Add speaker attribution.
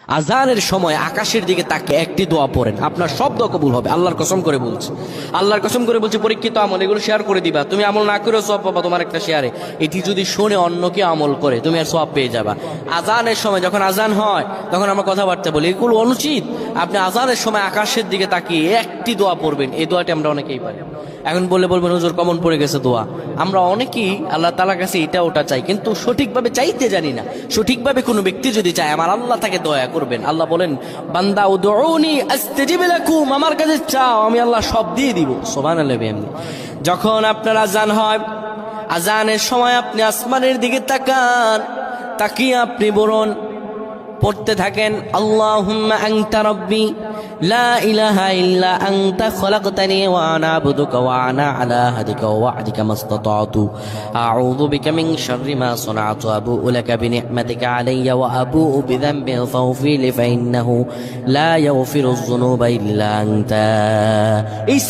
Speaker 1: আজানের সময় আকাশের দিকে তাকে একটি দোয়া পড়েন, আপনার সব দোয়া কবুল হবে। আল্লাহর কসম করে বলছে, আল্লাহর কসম করে বলছে, পরীক্ষিত আমল এগুলো শেয়ার করে দিবা। তুমি আমল না করেও সওয়াব পাবা তোমার একটা শেয়ারে। এটি যদি শুনে অন্য কেউ আমল করে তুমি আর সওয়াব পেয়ে যাবা। আজানের সময় যখন আজান হয় তখন আমরা কথাবার্তা বলি, এগুলো অনুচিত। আপনি আজানের সময় আকাশের দিকে তাকিয়ে একটি দোয়া পড়বেন। এই দোয়াটি আমরা অনেকেই পারি। এখন বলবেন হুজুর কমন পড়ে গেছে দোয়া। আমরা অনেকেই আল্লাহ তাআলার কাছে এটা ওটা চাই, কিন্তু সঠিকভাবে চাইতে জানি না। সঠিকভাবে কোনো ব্যক্তি যদি চায় আমার আল্লাহ তাকে দয়া করবেন। আল্লাহ বলেন, বান্দা উদউনি আস্তাজিব লাকুম, আমার কাছে চাও আমি আল্লাহ সব দিয়ে দিব। সুবহানাল্লাহ। যখন আপনার আজান হয়, আজানের সময় আপনি আসমানের দিকে তাকান, তাকিয়ে আপনি বলুন, পড়তে থাকেন, আল্লাহুম্মা আনতা রাব্বি লা ইলাহা ইল্লা আনতা খলাকতানি ওয়া আনা আবদুকা ওয়া আনা আলা আহদিকা ওয়া ওয়া'দিকা মাসতাতা'তু আউযু বিকা মিন শাররি মা সানা'তু আবু'ু লাকা বিনি'মাতিকা আলাইয়া ওয়া আবু'ু বিযানবি ফাগফির লি ফাইন্নাহু লা ইয়াগফিরুয যুনুবা ইল্লা আনতা।